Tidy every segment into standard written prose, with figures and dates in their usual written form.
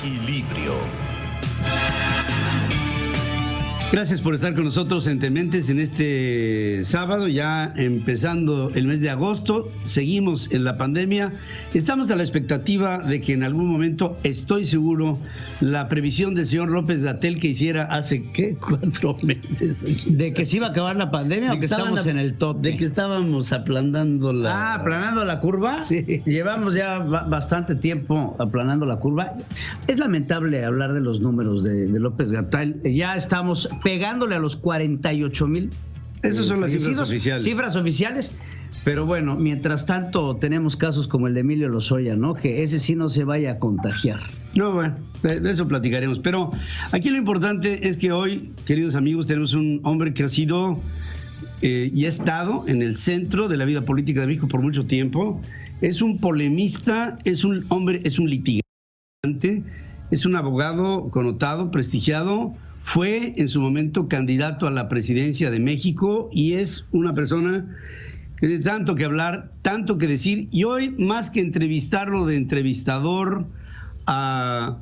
Equilibrio. Gracias por estar con nosotros en Tementes en este sábado, ya empezando el mes de agosto. Seguimos en la pandemia. Estamos a la expectativa de que en algún momento, estoy seguro, la previsión del señor López-Gatell que hiciera hace, ¿qué? 4 meses. ¿De que se iba a acabar la pandemia o que estamos en el top? De que estábamos aplanando la... ¿aplanando la curva? Sí. Llevamos ya bastante tiempo aplanando la curva. Es lamentable hablar de los números de López-Gatell. Ya estamos pegándole a los 48,000. Esas son las cifras oficiales. Cifras oficiales. Pero bueno, mientras tanto tenemos casos como el de Emilio Lozoya, ¿no? Que ese sí no se vaya a contagiar. No, bueno, de eso platicaremos. Pero aquí lo importante es que hoy, queridos amigos, tenemos un hombre que ha sido y ha estado en el centro de la vida política de México por mucho tiempo. Es un polemista, es un hombre, es un litigante, es un abogado connotado, prestigiado. Fue en su momento candidato a la presidencia de México y es una persona que de tanto que hablar, tanto que decir. Y hoy, más que entrevistarlo de entrevistador a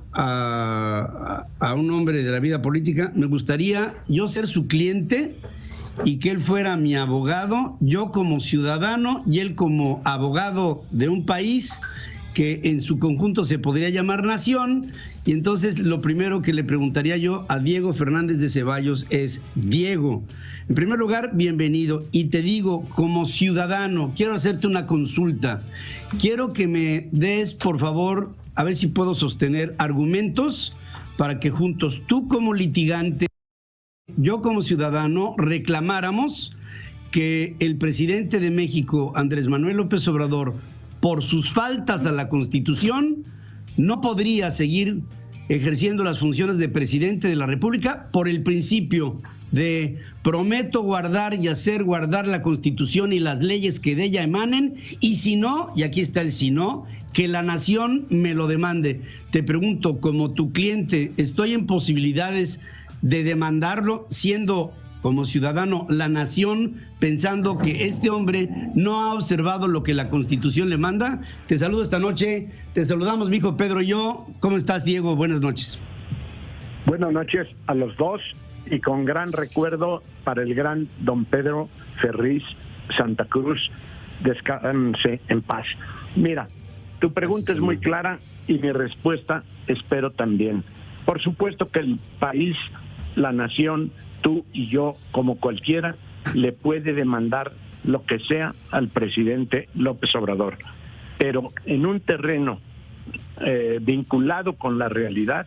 un hombre de la vida política, me gustaría yo ser su cliente y que él fuera mi abogado, yo como ciudadano y él como abogado de un país que en su conjunto se podría llamar nación. Y entonces lo primero que le preguntaría yo a Diego Fernández de Ceballos es: Diego, en primer lugar, bienvenido. Y te digo, como ciudadano, quiero hacerte una consulta. Quiero que me des, por favor, a ver si puedo sostener argumentos para que juntos, tú como litigante, yo como ciudadano, reclamáramos que el presidente de México, Andrés Manuel López Obrador, por sus faltas a la Constitución, no podría seguir ejerciendo las funciones de presidente de la República por el principio de prometo guardar y hacer guardar la Constitución y las leyes que de ella emanen, y si no, y aquí está el si no, que la nación me lo demande. Te pregunto, como tu cliente, ¿estoy en posibilidades de demandarlo siendo como ciudadano la nación, pensando que este hombre no ha observado lo que la Constitución le manda? Te saludo esta noche, te saludamos mi hijo Pedro y yo. ¿Cómo estás, Diego? Buenas noches. Buenas noches a los dos y con gran recuerdo para el gran don Pedro Ferriz Santa Cruz. Descanse en paz. Mira, tu pregunta es muy clara y mi respuesta espero también. Por supuesto que el país, la nación, tú y yo, como cualquiera, le puede demandar lo que sea al presidente López Obrador. Pero en un terreno vinculado con la realidad,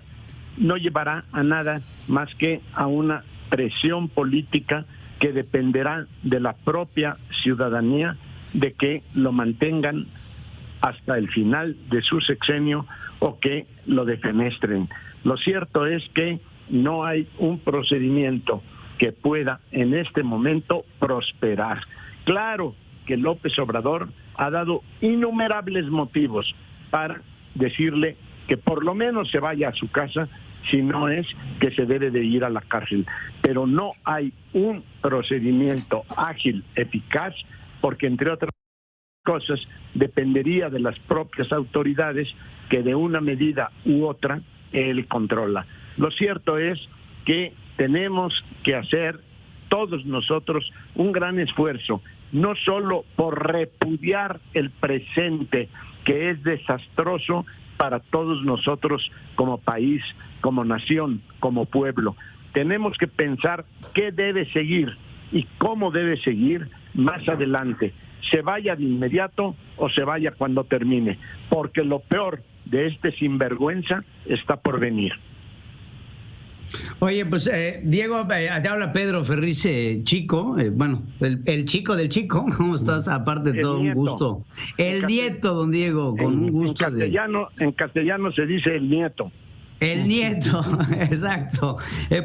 no llevará a nada más que a una presión política que dependerá de la propia ciudadanía, de que lo mantengan hasta el final de su sexenio o que lo defenestren. Lo cierto es que no hay un procedimiento que pueda en este momento prosperar. Claro que López Obrador ha dado innumerables motivos para decirle que por lo menos se vaya a su casa, si no es que se debe de ir a la cárcel. Pero no hay un procedimiento ágil, eficaz, porque entre otras cosas dependería de las propias autoridades que de una medida u otra él controla. Lo cierto es que tenemos que hacer todos nosotros un gran esfuerzo, no solo por repudiar el presente, que es desastroso para todos nosotros como país, como nación, como pueblo. Tenemos que pensar qué debe seguir y cómo debe seguir más adelante, se vaya de inmediato o se vaya cuando termine, porque lo peor de este sinvergüenza está por venir. Oye, pues Diego, te habla Pedro Ferriz Chico, bueno, el chico del chico. ¿Cómo estás? Aparte de todo, nieto. Un gusto. El nieto, don Diego, con un gusto. En castellano se dice el nieto. El nieto, exacto.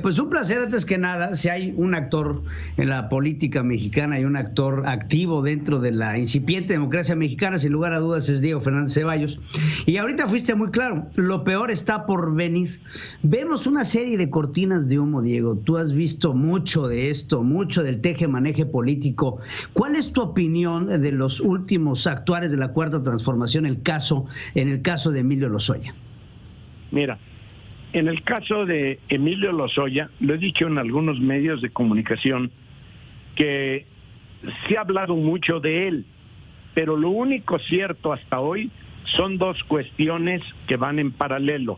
Pues un placer, antes que nada. Si hay un actor en la política mexicana y un actor activo dentro de la incipiente democracia mexicana, sin lugar a dudas, es Diego Fernández Ceballos. Y ahorita fuiste muy claro, lo peor está por venir. Vemos una serie de cortinas de humo, Diego. Tú has visto mucho de esto, mucho del teje-maneje político. ¿Cuál es tu opinión de los últimos actuares de la Cuarta Transformación, en el caso de Emilio Lozoya? Mira, en el caso de Emilio Lozoya, lo he dicho en algunos medios de comunicación, que se ha hablado mucho de él, pero lo único cierto hasta hoy son dos cuestiones que van en paralelo.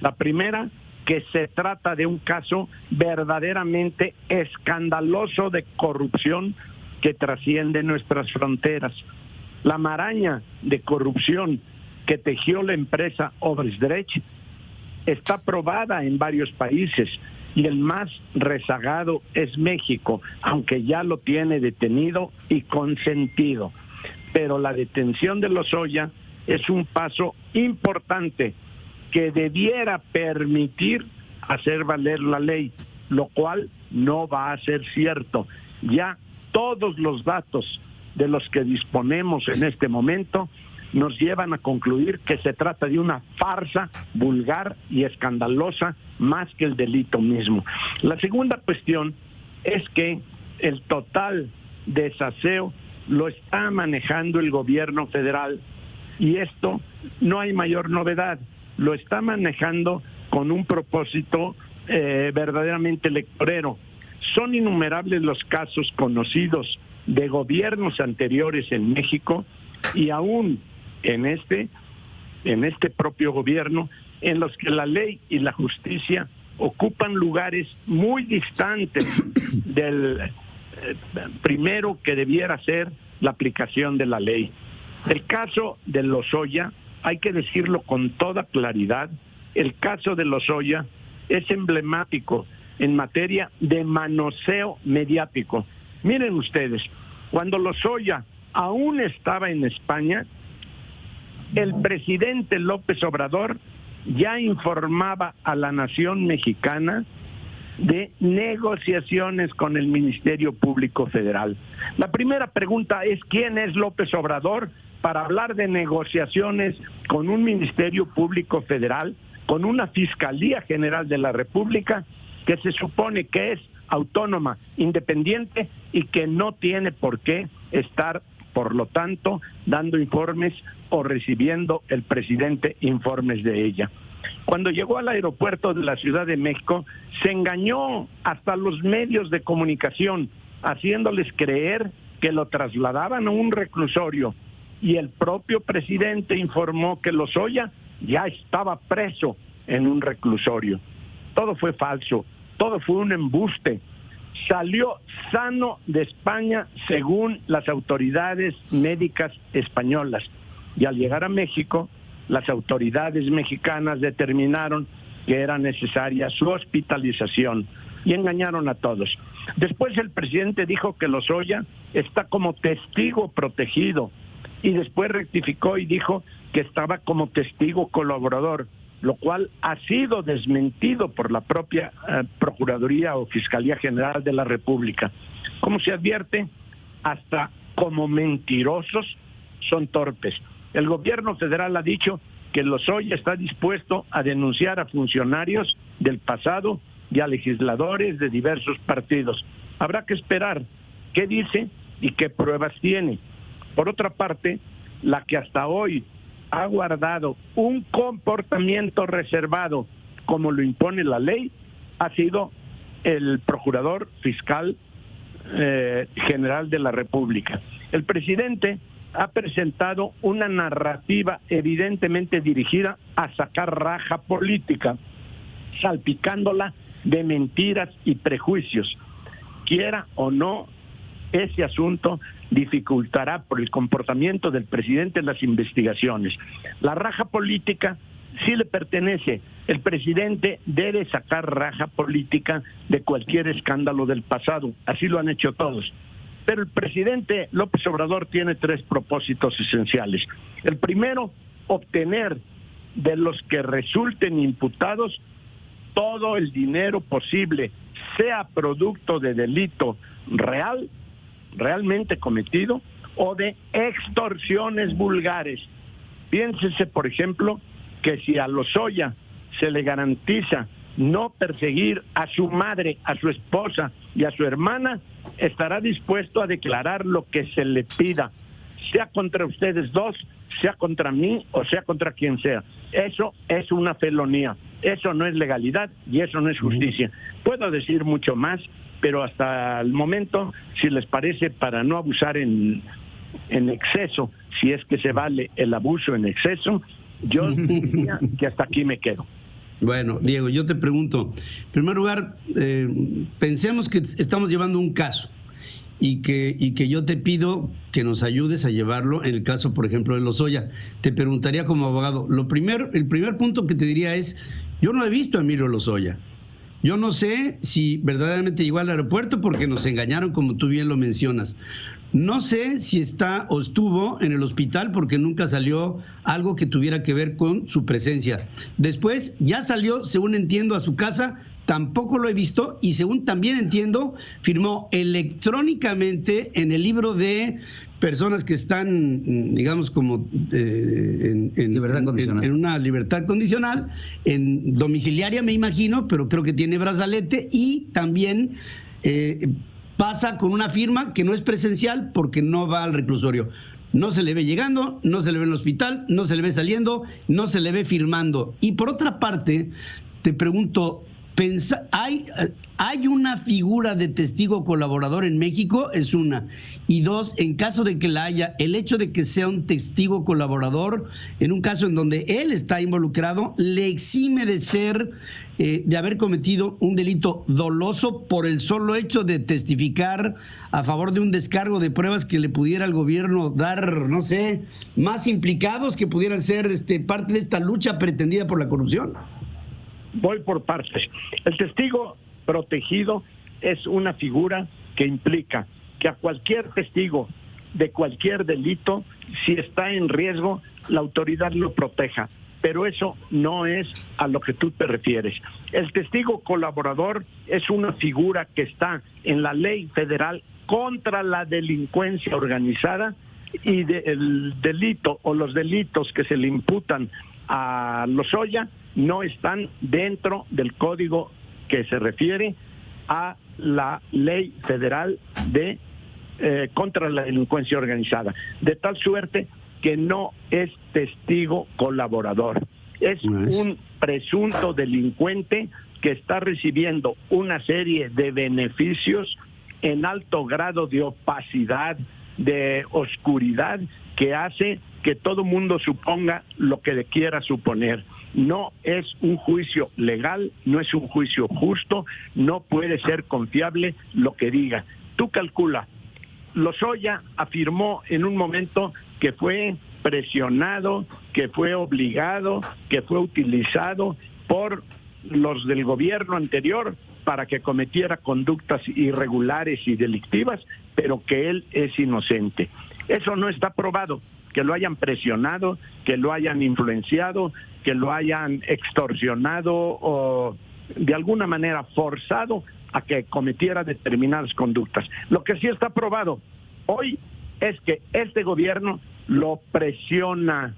La primera, que se trata de un caso verdaderamente escandaloso de corrupción que trasciende nuestras fronteras. La maraña de corrupción que tejió la empresa Odebrecht está probada en varios países y el más rezagado es México, aunque ya lo tiene detenido y consentido. Pero la detención de Lozoya es un paso importante que debiera permitir hacer valer la ley, lo cual no va a ser cierto. Ya todos los datos de los que disponemos en este momento nos llevan a concluir que se trata de una farsa vulgar y escandalosa más que el delito mismo. La segunda cuestión es que el total desaseo lo está manejando el gobierno federal y esto no hay mayor novedad, lo está manejando con un propósito verdaderamente electorero. Son innumerables los casos conocidos de gobiernos anteriores en México y aún en este propio gobierno, en los que la ley y la justicia ocupan lugares muy distantes del primero que debiera ser la aplicación de la ley. El caso de Lozoya, hay que decirlo con toda claridad, el caso de Lozoya es emblemático en materia de manoseo mediático. Miren ustedes, cuando Lozoya aún estaba en España, el presidente López Obrador ya informaba a la nación mexicana de negociaciones con el Ministerio Público Federal. La primera pregunta es: ¿quién es López Obrador para hablar de negociaciones con un Ministerio Público Federal, con una Fiscalía General de la República que se supone que es autónoma, independiente y que no tiene por qué estar, por lo tanto, dando informes o recibiendo el presidente informes de ella? Cuando llegó al aeropuerto de la Ciudad de México, se engañó hasta los medios de comunicación, haciéndoles creer que lo trasladaban a un reclusorio, y el propio presidente informó que Lozoya ya estaba preso en un reclusorio. Todo fue falso, todo fue un embuste. Salió sano de España según las autoridades médicas españolas, y al llegar a México, las autoridades mexicanas determinaron que era necesaria su hospitalización y engañaron a todos. Después el presidente dijo que Lozoya está como testigo protegido y después rectificó y dijo que estaba como testigo colaborador, lo cual ha sido desmentido por la propia Procuraduría o Fiscalía General de la República. Como se advierte, hasta como mentirosos son torpes. El gobierno federal ha dicho que Lozoya está dispuesto a denunciar a funcionarios del pasado y a legisladores de diversos partidos. Habrá que esperar qué dice y qué pruebas tiene. Por otra parte, la que hasta hoy ha guardado un comportamiento reservado como lo impone la ley ha sido el Procurador Fiscal General de la República. El presidente ha presentado una narrativa evidentemente dirigida a sacar raja política, salpicándola de mentiras y prejuicios. Quiera o no, ese asunto dificultará por el comportamiento del presidente en las investigaciones. La raja política sí le pertenece. El presidente debe sacar raja política de cualquier escándalo del pasado. Así lo han hecho todos. Pero el presidente López Obrador tiene tres propósitos esenciales. El primero, obtener de los que resulten imputados todo el dinero posible, sea producto de delito realmente cometido, o de extorsiones vulgares. Piénsese, por ejemplo, que si a Lozoya se le garantiza no perseguir a su madre, a su esposa y a su hermana, estará dispuesto a declarar lo que se le pida, sea contra ustedes dos, sea contra mí o sea contra quien sea. Eso es una felonía. Eso no es legalidad y eso no es justicia. Puedo decir mucho más, pero hasta el momento, si les parece, para no abusar en exceso, si es que se vale el abuso en exceso, yo diría que hasta aquí me quedo. Bueno, Diego, yo te pregunto, en primer lugar, pensemos que estamos llevando un caso y que yo te pido que nos ayudes a llevarlo en el caso, por ejemplo, de Lozoya. Te preguntaría como abogado, el primer punto que te diría es, yo no he visto a Emilio Lozoya. Yo no sé si verdaderamente llegó al aeropuerto porque nos engañaron, como tú bien lo mencionas. No sé si está o estuvo en el hospital porque nunca salió algo que tuviera que ver con su presencia. Después ya salió, según entiendo, a su casa, tampoco lo he visto y según también entiendo, firmó electrónicamente en el libro de personas que están, digamos, como en una libertad condicional, en domiciliaria me imagino, pero creo que tiene brazalete y también pasa con una firma que no es presencial porque no va al reclusorio. No se le ve llegando, no se le ve en el hospital, no se le ve saliendo, no se le ve firmando. Y por otra parte, te pregunto, ¿hay una figura de testigo colaborador en México? Es una. Y dos, en caso de que la haya, el hecho de que sea un testigo colaborador, en un caso en donde él está involucrado, le exime de ser, de haber cometido un delito doloso por el solo hecho de testificar a favor de un descargo de pruebas que le pudiera al gobierno dar, no sé, más implicados que pudieran ser parte de esta lucha pretendida por la corrupción. Voy por partes. El testigo protegido es una figura que implica que a cualquier testigo de cualquier delito, si está en riesgo, la autoridad lo proteja. Pero eso no es a lo que tú te refieres. El testigo colaborador es una figura que está en la ley federal contra la delincuencia organizada y el delito o los delitos que se le imputan a Lozoya no están dentro del código que se refiere a la ley federal de contra la delincuencia organizada, de tal suerte que no es testigo colaborador, es un presunto delincuente que está recibiendo una serie de beneficios en alto grado de opacidad, de oscuridad, que hace que todo mundo suponga lo que le quiera suponer. No es un juicio legal, no es un juicio justo, no puede ser confiable lo que diga. Tú calcula, Lozoya afirmó en un momento que fue presionado, que fue obligado, que fue utilizado por los del gobierno anterior para que cometiera conductas irregulares y delictivas, pero que él es inocente. Eso no está probado, que lo hayan presionado, que lo hayan influenciado, que lo hayan extorsionado o de alguna manera forzado a que cometiera determinadas conductas. Lo que sí está probado hoy es que este gobierno lo presiona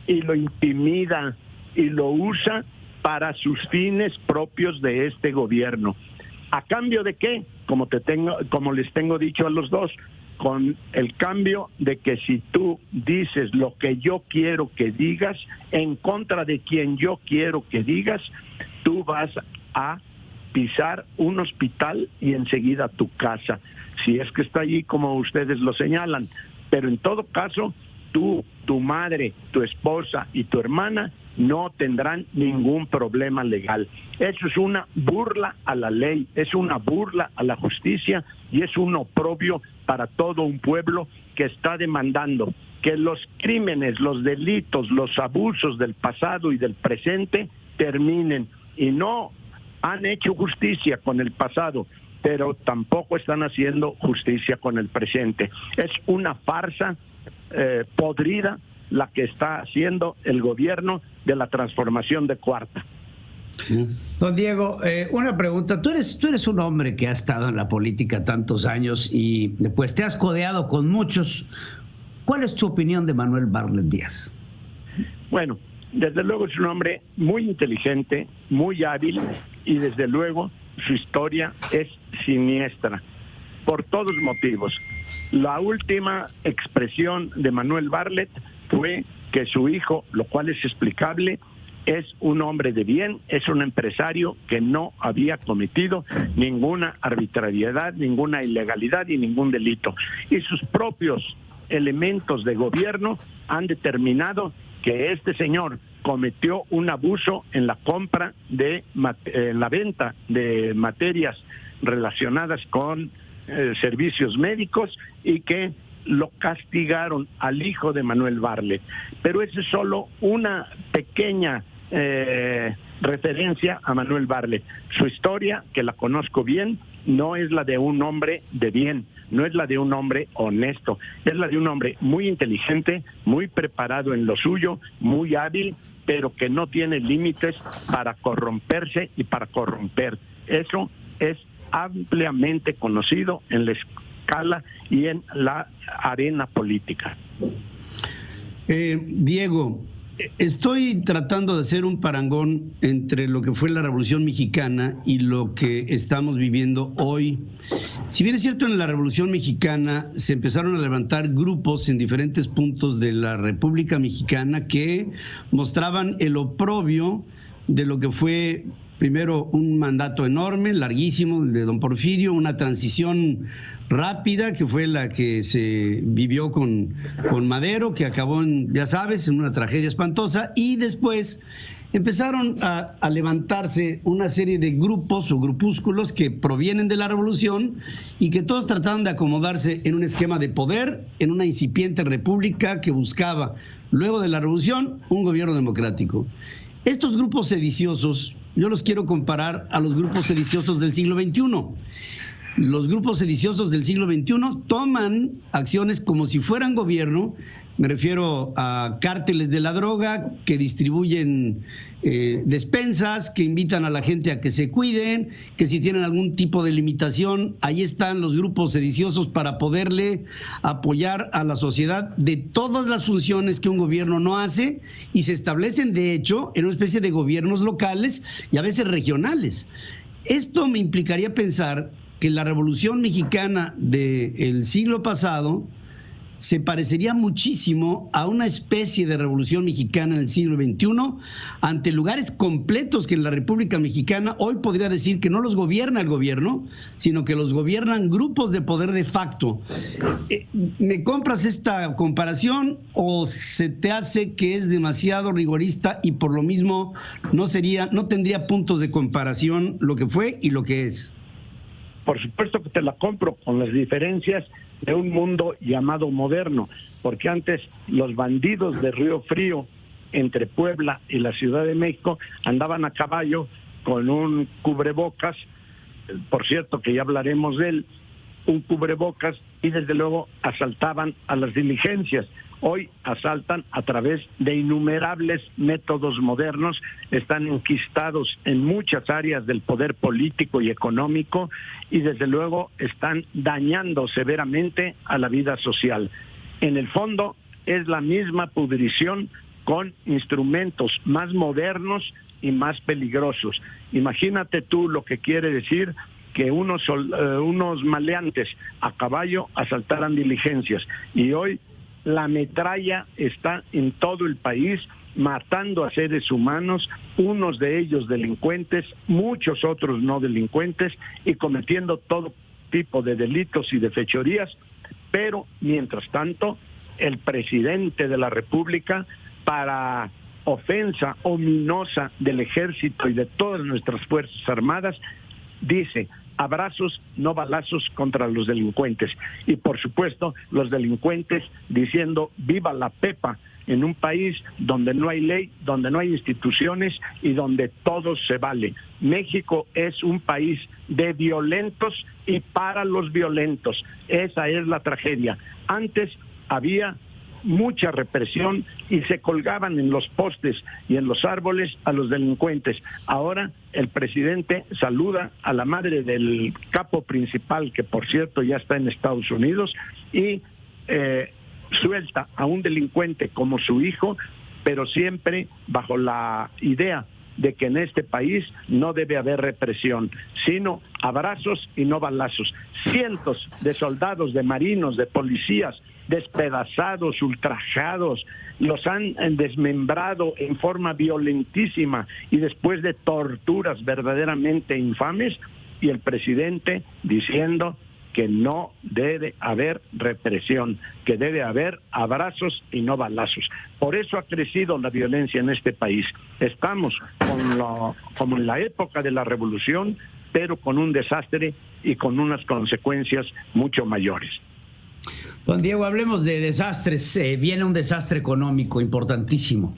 y lo intimida y lo usa para sus fines propios de este gobierno. ¿A cambio de qué? Como les tengo dicho a los dos, con el cambio de que si tú dices lo que yo quiero que digas, en contra de quien yo quiero que digas, tú vas a pisar un hospital y enseguida tu casa, si es que está allí como ustedes lo señalan. Pero en todo caso, tú, tu madre, tu esposa y tu hermana no tendrán ningún problema legal. Eso es una burla a la ley, es una burla a la justicia y es un oprobio para todo un pueblo que está demandando que los crímenes, los delitos, los abusos del pasado y del presente terminen. Y no han hecho justicia con el pasado, pero tampoco están haciendo justicia con el presente. Es una farsa podrida la que está haciendo el gobierno de la transformación de Cuarta. Don Diego, una pregunta. Tú eres un hombre que ha estado en la política tantos años y pues te has codeado con muchos. ¿Cuál es tu opinión de Manuel Bartlett Díaz? Bueno, desde luego es un hombre muy inteligente, muy hábil y desde luego su historia es siniestra por todos motivos. La última expresión de Manuel Bartlett fue que su hijo, lo cual es explicable, es un hombre de bien, es un empresario que no había cometido ninguna arbitrariedad, ninguna ilegalidad y ningún delito. Y sus propios elementos de gobierno han determinado que este señor cometió un abuso en la compra la venta de materias relacionadas con servicios médicos y que lo castigaron al hijo de Manuel Bartlett. Pero eso es solo una pequeña referencia a Manuel Bartlett. Su historia, que la conozco bien, no es la de un hombre de bien, no es la de un hombre honesto, es la de un hombre muy inteligente, muy preparado en lo suyo, muy hábil, pero que no tiene límites para corromperse y para corromper. Eso es ampliamente conocido en la escala y en la arena política. Diego, estoy tratando de hacer un parangón entre lo que fue la Revolución Mexicana y lo que estamos viviendo hoy. Si bien es cierto, en la Revolución Mexicana se empezaron a levantar grupos en diferentes puntos de la República Mexicana que mostraban el oprobio de lo que fue primero un mandato enorme, larguísimo, el de don Porfirio, una transición rápida que fue la que se vivió con Madero, que acabó en, ya sabes, en una tragedia espantosa, y después empezaron a levantarse una serie de grupos o grupúsculos que provienen de la revolución y que todos trataron de acomodarse en un esquema de poder, en una incipiente república que buscaba, luego de la revolución, un gobierno democrático. Estos grupos sediciosos, yo los quiero comparar a los grupos sediciosos del siglo XXI. Los grupos sediciosos del siglo XXI toman acciones como si fueran gobierno. Me refiero a cárteles de la droga que distribuyen despensas, que invitan a la gente a que se cuiden, que si tienen algún tipo de limitación, ahí están los grupos sediciosos para poderle apoyar a la sociedad de todas las funciones que un gobierno no hace, y se establecen de hecho en una especie de gobiernos locales y a veces regionales. Esto me implicaría pensar que la Revolución Mexicana del siglo pasado se parecería muchísimo a una especie de Revolución Mexicana en el siglo XXI, ante lugares completos que en la República Mexicana hoy podría decir que no los gobierna el gobierno, sino que los gobiernan grupos de poder de facto. ¿Me compras esta comparación o se te hace que es demasiado rigorista y por lo mismo no tendría puntos de comparación lo que fue y lo que es? Por supuesto que te la compro, con las diferencias de un mundo llamado moderno, porque antes los bandidos de Río Frío, entre Puebla y la Ciudad de México, andaban a caballo con un cubrebocas, por cierto que ya hablaremos de él, un cubrebocas, y desde luego asaltaban a las diligencias. Hoy asaltan a través de innumerables métodos modernos, están enquistados en muchas áreas del poder político y económico y desde luego están dañando severamente a la vida social. En el fondo es la misma pudrición con instrumentos más modernos y más peligrosos. Imagínate tú lo que quiere decir que unos maleantes a caballo asaltaran diligencias, y hoy la metralla está en todo el país, matando a seres humanos, unos de ellos delincuentes, muchos otros no delincuentes, y cometiendo todo tipo de delitos y de fechorías. Pero, mientras tanto, el presidente de la República, para ofensa ominosa del Ejército y de todas nuestras Fuerzas Armadas, dice: abrazos, no balazos contra los delincuentes. Y por supuesto, los delincuentes diciendo viva la Pepa, en un país donde no hay ley, donde no hay instituciones y donde todo se vale. México es un país de violentos y para los violentos. Esa es la tragedia. Antes había mucha represión y se colgaban en los postes y en los árboles a los delincuentes. Ahora el presidente saluda a la madre del capo principal, que por cierto ya está en Estados Unidos, y suelta a un delincuente como su hijo, pero siempre bajo la idea de que en este país no debe haber represión, sino abrazos y no balazos. Cientos de soldados, de marinos, de policías, despedazados, ultrajados, los han desmembrado en forma violentísima y después de torturas verdaderamente infames, y el presidente diciendo que no debe haber represión, que debe haber abrazos y no balazos. Por eso ha crecido la violencia en este país. Estamos como en la época de la revolución, pero con un desastre y con unas consecuencias mucho mayores. Don Diego, hablemos de desastres. Viene un desastre económico importantísimo.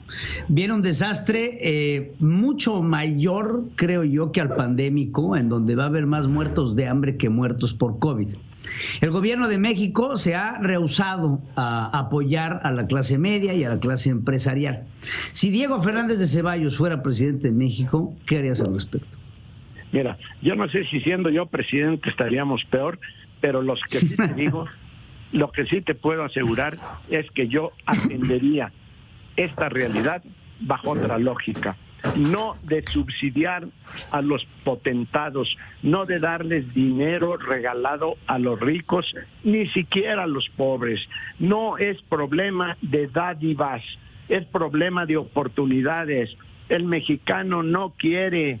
Viene un desastre mucho mayor, creo yo, que al pandémico, en donde va a haber más muertos de hambre que muertos por COVID. El gobierno de México se ha rehusado a apoyar a la clase media y a la clase empresarial. Si Diego Fernández de Ceballos fuera presidente de México, ¿qué harías al respecto? Mira, yo no sé si siendo yo presidente estaríamos peor, pero los que sí te digo... Lo que sí te puedo asegurar es que yo atendería esta realidad bajo otra lógica, no de subsidiar a los potentados, no de darles dinero regalado a los ricos, ni siquiera a los pobres. No es problema de dádivas, es problema de oportunidades. El mexicano no quiere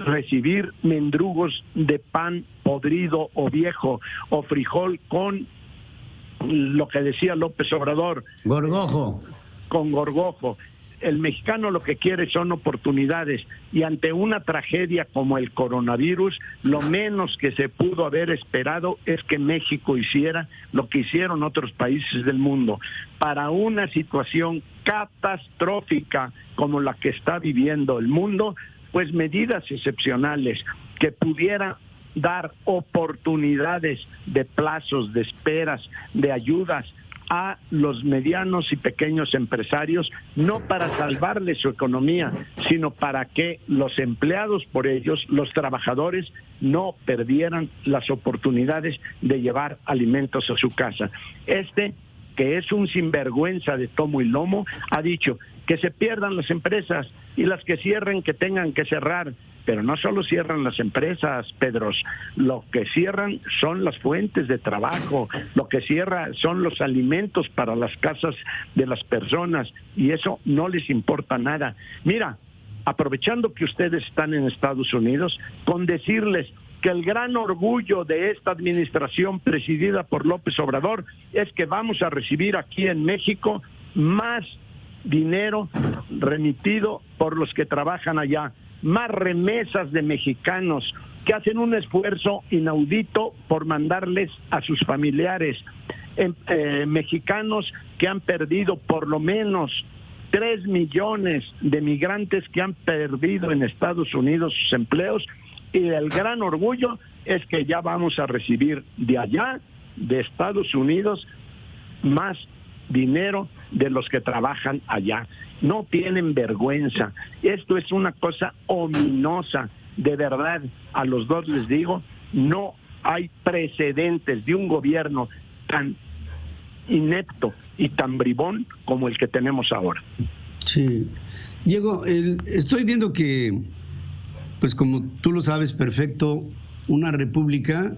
recibir mendrugos de pan podrido o viejo o frijol con lo que decía López Obrador. Gorgojo. Con gorgojo. El mexicano lo que quiere son oportunidades, y ante una tragedia como el coronavirus, lo menos que se pudo haber esperado es que México hiciera lo que hicieron otros países del mundo. Para una situación catastrófica como la que está viviendo el mundo, pues medidas excepcionales que pudieran dar oportunidades de plazos, de esperas, de ayudas a los medianos y pequeños empresarios, no para salvarles su economía, sino para que los empleados por ellos, los trabajadores, no perdieran las oportunidades de llevar alimentos a su casa. Que es un sinvergüenza de tomo y lomo, ha dicho que se pierdan las empresas y las que cierren que tengan que cerrar. Pero no solo cierran las empresas, Pedros, lo que cierran son las fuentes de trabajo, lo que cierra son los alimentos para las casas de las personas, y eso no les importa nada. Mira, aprovechando que ustedes están en Estados Unidos, con decirles que el gran orgullo de esta administración presidida por López Obrador es que vamos a recibir aquí en México más dinero remitido por los que trabajan allá, más remesas de mexicanos que hacen un esfuerzo inaudito por mandarles a sus familiares, mexicanos que han perdido por lo menos 3 millones de migrantes que han perdido en Estados Unidos sus empleos, y el gran orgullo es que ya vamos a recibir de allá, de Estados Unidos, más dinero de los que trabajan allá. No tienen vergüenza. Esto es una cosa ominosa. De verdad, a los dos les digo, no hay precedentes de un gobierno tan inepto y tan bribón como el que tenemos ahora. Sí. Diego, estoy viendo que, pues como tú lo sabes perfecto, una república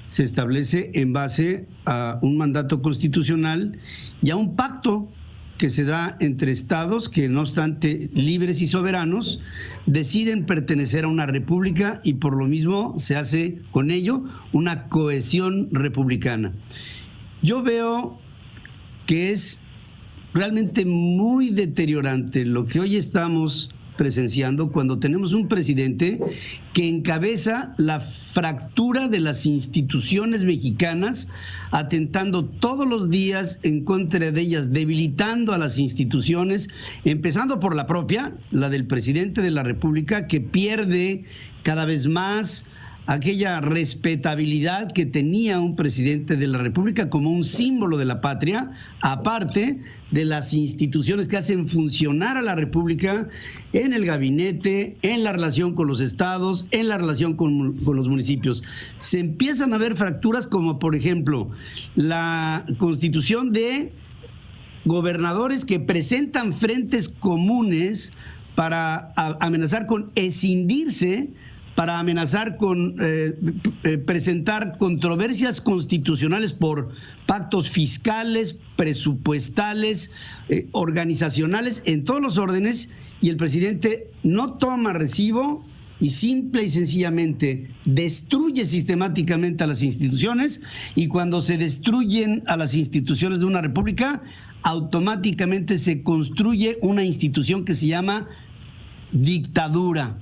se establece en base a un mandato constitucional y a un pacto que se da entre estados que, no obstante libres y soberanos, deciden pertenecer a una república, y por lo mismo se hace con ello una cohesión republicana. Yo veo que es realmente muy deteriorante lo que hoy estamos presenciando cuando tenemos un presidente que encabeza la fractura de las instituciones mexicanas, atentando todos los días en contra de ellas, debilitando a las instituciones, empezando por la propia, la del presidente de la República, que pierde cada vez más aquella respetabilidad que tenía un presidente de la República como un símbolo de la patria, aparte de las instituciones que hacen funcionar a la República en el gabinete, en la relación con los estados, en la relación con los municipios. Se empiezan a ver fracturas como, por ejemplo, la constitución de gobernadores que presentan frentes comunes para amenazar con escindirse, para amenazar con presentar controversias constitucionales por pactos fiscales, presupuestales, organizacionales, en todos los órdenes, y el presidente no toma recibo y simple y sencillamente destruye sistemáticamente a las instituciones, y cuando se destruyen a las instituciones de una república, automáticamente se construye una institución que se llama dictadura.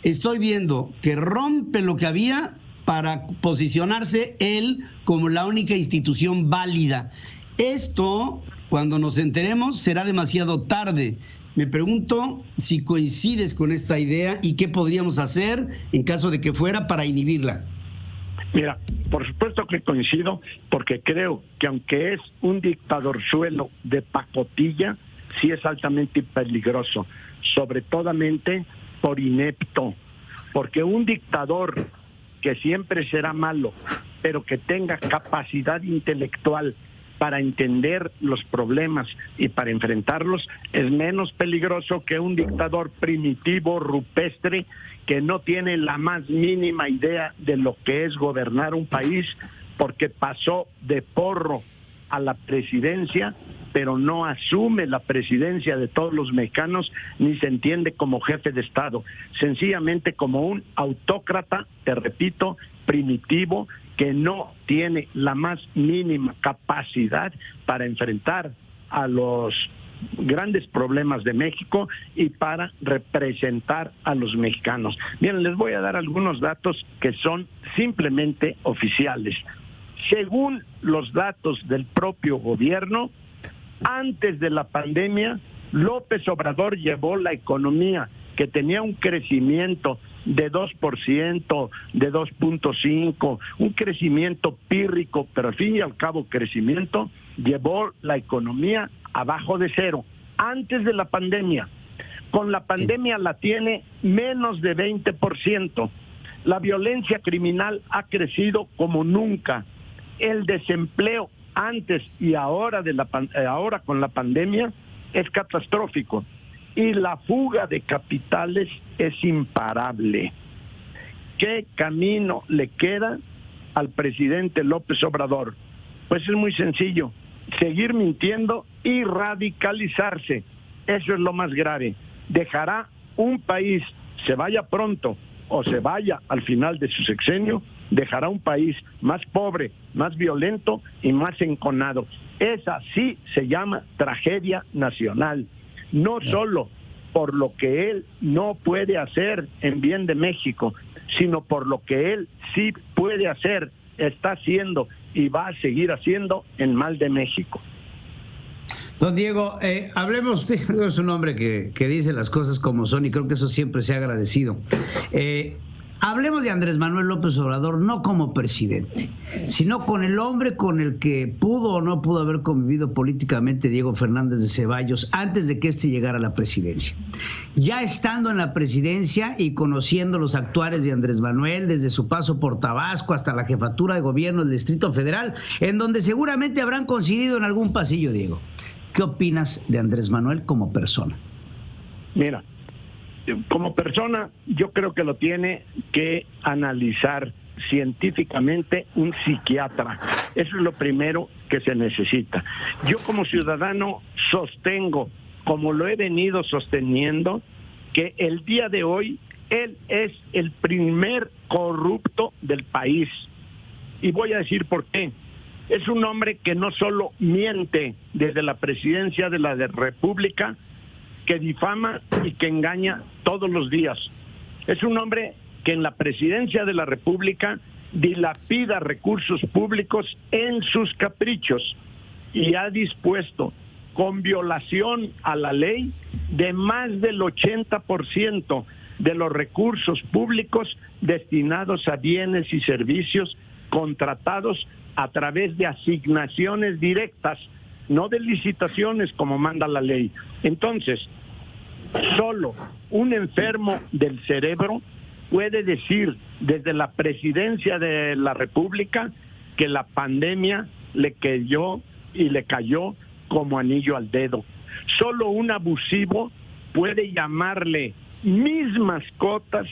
Estoy viendo que rompe lo que había para posicionarse él como la única institución válida. Esto, cuando nos enteremos, será demasiado tarde. Me pregunto si coincides con esta idea y qué podríamos hacer en caso de que fuera para inhibirla. Mira, por supuesto que coincido, porque creo que aunque es un dictadorzuelo de pacotilla, sí es altamente peligroso, sobre todo por inepto, porque un dictador que siempre será malo, pero que tenga capacidad intelectual para entender los problemas y para enfrentarlos, es menos peligroso que un dictador primitivo, rupestre, que no tiene la más mínima idea de lo que es gobernar un país, porque pasó de porro a la presidencia, pero no asume la presidencia de todos los mexicanos, ni se entiende como jefe de Estado, sencillamente como un autócrata, te repito, primitivo, que no tiene la más mínima capacidad para enfrentar a los grandes problemas de México y para representar a los mexicanos. Bien, les voy a dar algunos datos que son simplemente oficiales. Según los datos del propio gobierno, antes de la pandemia, López Obrador llevó la economía, que tenía un crecimiento de 2%, de 2.5%, un crecimiento pírrico, pero al fin y al cabo crecimiento, llevó la economía abajo de cero, antes de la pandemia. Con la pandemia la tiene menos de 20%. La violencia criminal ha crecido como nunca. El desempleo antes y ahora con la pandemia es catastrófico. Y la fuga de capitales es imparable. ¿Qué camino le queda al presidente López Obrador? Pues es muy sencillo: seguir mintiendo y radicalizarse. Eso es lo más grave. Dejará un país, se vaya pronto o se vaya al final de su sexenio, dejará un país más pobre, más violento y más enconado. Esa sí se llama tragedia nacional. No solo por lo que él no puede hacer en bien de México, sino por lo que él sí puede hacer, está haciendo y va a seguir haciendo en mal de México. Don Diego, hablemos, usted es un hombre que dice las cosas como son y creo que eso siempre se ha agradecido. Hablemos de Andrés Manuel López Obrador no como presidente, sino con el hombre con el que pudo o no pudo haber convivido políticamente Diego Fernández de Ceballos antes de que éste llegara a la presidencia. Ya estando en la presidencia y conociendo los actuares de Andrés Manuel, desde su paso por Tabasco hasta la jefatura de gobierno del Distrito Federal, en donde seguramente habrán coincidido en algún pasillo, Diego. ¿Qué opinas de Andrés Manuel como persona? Mira, como persona, yo creo que lo tiene que analizar científicamente un psiquiatra. Eso es lo primero que se necesita. Yo como ciudadano sostengo, como lo he venido sosteniendo, que el día de hoy él es el primer corrupto del país. Y voy a decir por qué. Es un hombre que no solo miente desde la presidencia de la República, que difama y que engaña todos los días. Es un hombre que en la presidencia de la República dilapida recursos públicos en sus caprichos y ha dispuesto, con violación a la ley, de más del 80% de los recursos públicos destinados a bienes y servicios contratados a través de asignaciones directas, no de licitaciones como manda la ley. Entonces, solo un enfermo del cerebro puede decir desde la presidencia de la República que la pandemia le cayó como anillo al dedo. Solo un abusivo puede llamarle mis mascotas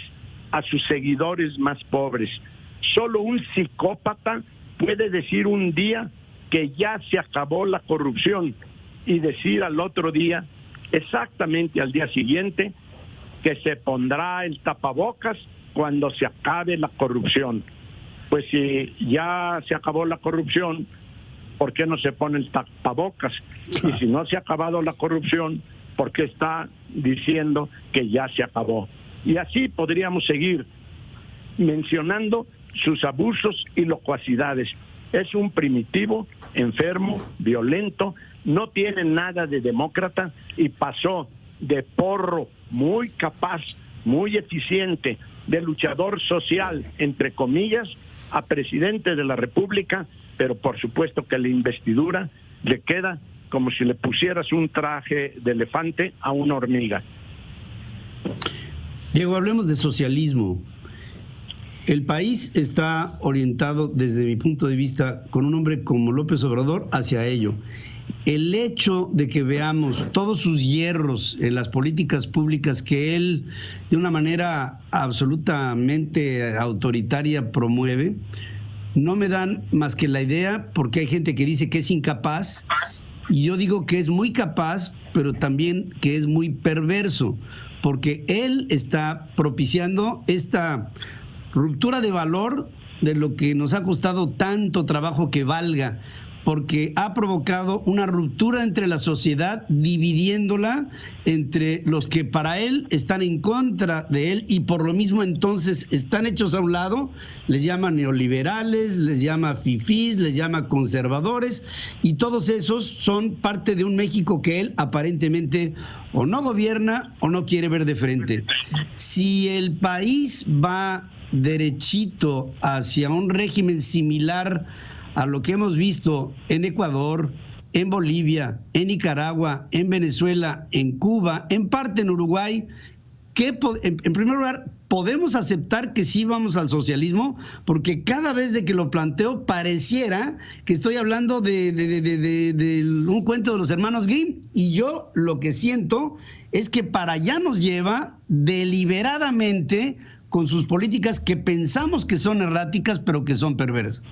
a sus seguidores más pobres. Solo un psicópata puede decir un día que ya se acabó la corrupción y decir al otro día, exactamente al día siguiente, que se pondrá el tapabocas cuando se acabe la corrupción. Pues si ya se acabó la corrupción, ¿por qué no se pone el tapabocas? Y si no se ha acabado la corrupción, ¿por qué está diciendo que ya se acabó? Y así podríamos seguir mencionando sus abusos y locuacidades. Es un primitivo, enfermo, violento, no tiene nada de demócrata y pasó de porro muy capaz, muy eficiente, de luchador social, entre comillas, a presidente de la República, pero por supuesto que la investidura le queda como si le pusieras un traje de elefante a una hormiga. Diego, hablemos de socialismo. El país está orientado, desde mi punto de vista, con un hombre como López Obrador hacia ello. El hecho de que veamos todos sus hierros en las políticas públicas que él, de una manera absolutamente autoritaria, promueve, no me dan más que la idea, porque hay gente que dice que es incapaz, y yo digo que es muy capaz, pero también que es muy perverso, porque él está propiciando esta ruptura de valor de lo que nos ha costado tanto trabajo que valga, porque ha provocado una ruptura entre la sociedad, dividiéndola entre los que para él están en contra de él y por lo mismo entonces están hechos a un lado, les llama neoliberales, les llama fifís, les llama conservadores, y todos esos son parte de un México que él aparentemente o no gobierna o no quiere ver de frente. Si el país va derechito hacia un régimen similar a lo que hemos visto en Ecuador, en Bolivia, en Nicaragua, en Venezuela, en Cuba, en parte en Uruguay, en primer lugar, ¿podemos aceptar que sí vamos al socialismo? Porque cada vez de que lo planteo pareciera que estoy hablando de un cuento de los hermanos Grimm, y yo lo que siento es que para allá nos lleva deliberadamente con sus políticas que pensamos que son erráticas, pero que son perversas.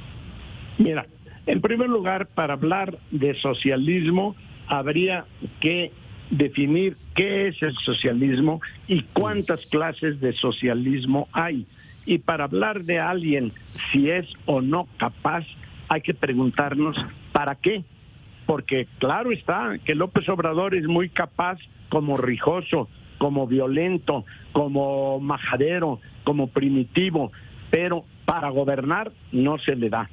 Mira, en primer lugar, para hablar de socialismo, habría que definir qué es el socialismo y cuántas clases de socialismo hay. Y para hablar de alguien, si es o no capaz, hay que preguntarnos ¿para qué? Porque claro está que López Obrador es muy capaz como rijoso, como violento, como majadero, como primitivo, pero para gobernar no se le da.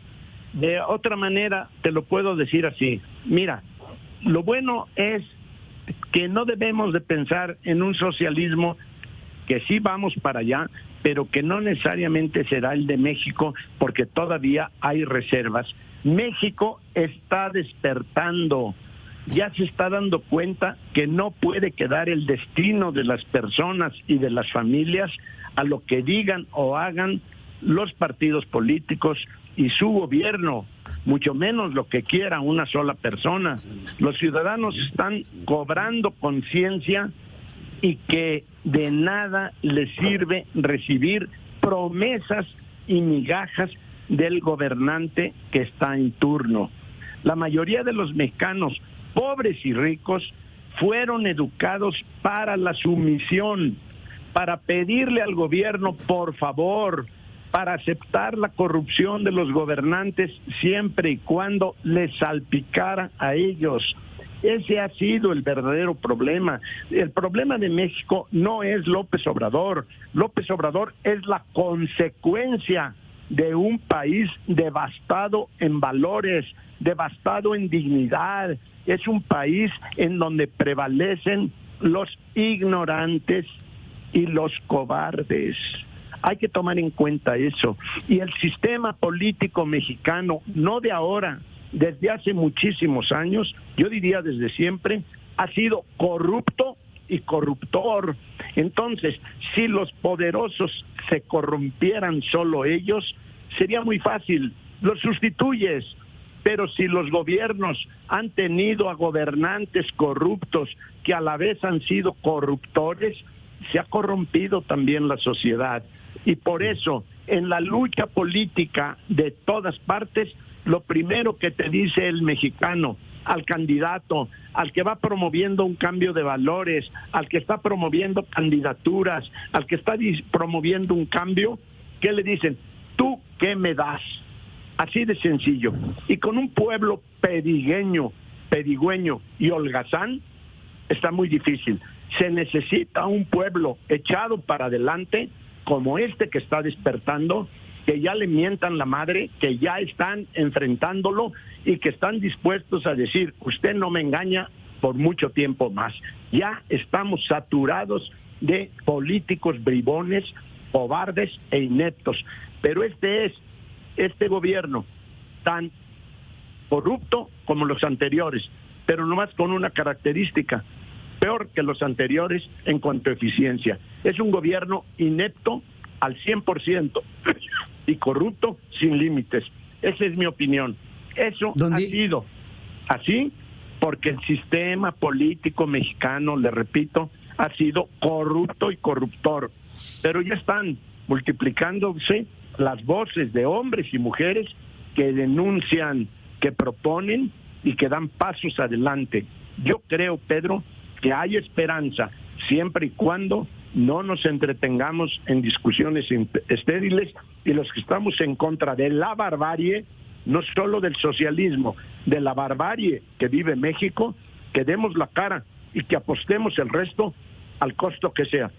De otra manera, te lo puedo decir así. Mira, lo bueno es que no debemos de pensar en un socialismo que sí vamos para allá, pero que no necesariamente será el de México, porque todavía hay reservas. México está despertando, ya se está dando cuenta que no puede quedar el destino de las personas y de las familias a lo que digan o hagan los partidos políticos y su gobierno, mucho menos lo que quiera una sola persona. Los ciudadanos están cobrando conciencia y que de nada les sirve recibir promesas y migajas del gobernante que está en turno. La mayoría de los mexicanos, pobres y ricos, fueron educados para la sumisión, para pedirle al gobierno por favor, para aceptar la corrupción de los gobernantes siempre y cuando les salpicara a ellos. Ese ha sido el verdadero problema. El problema de México no es López Obrador. López Obrador es la consecuencia de un país devastado en valores, devastado en dignidad. Es un país en donde prevalecen los ignorantes y los cobardes. Hay que tomar en cuenta eso. Y el sistema político mexicano, no de ahora, desde hace muchísimos años, yo diría desde siempre, ha sido corrupto y corruptor. Entonces, si los poderosos se corrompieran solo ellos, sería muy fácil. Los sustituyes. Pero si los gobiernos han tenido a gobernantes corruptos que a la vez han sido corruptores, se ha corrompido también la sociedad. Y por eso, en la lucha política de todas partes, lo primero que te dice el mexicano al candidato, al que va promoviendo un cambio de valores, al que está promoviendo candidaturas, al que está promoviendo un cambio, ¿qué le dicen? ¿Tú qué me das? Así de sencillo. Y con un pueblo pedigüeño y holgazán, está muy difícil. Se necesita un pueblo echado para adelante, como este que está despertando, que ya le mientan la madre, que ya están enfrentándolo y que están dispuestos a decir, usted no me engaña por mucho tiempo más. Ya estamos saturados de políticos bribones, cobardes e ineptos. Pero este gobierno tan corrupto como los anteriores, pero nomás con una característica, peor que los anteriores en cuanto a eficiencia. Es un gobierno inepto al 100% y corrupto sin límites. Esa es mi opinión. Eso ha sido así porque el sistema político mexicano, le repito, ha sido corrupto y corruptor. Pero ya están multiplicándose las voces de hombres y mujeres que denuncian, que proponen y que dan pasos adelante. Yo creo, Pedro, que hay esperanza siempre y cuando no nos entretengamos en discusiones estériles, y los que estamos en contra de la barbarie, no solo del socialismo, de la barbarie que vive México, que demos la cara y que apostemos el resto al costo que sea.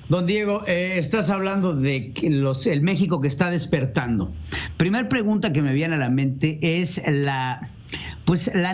Don Diego, estás hablando de el México que está despertando. Primer pregunta que me viene a la mente es la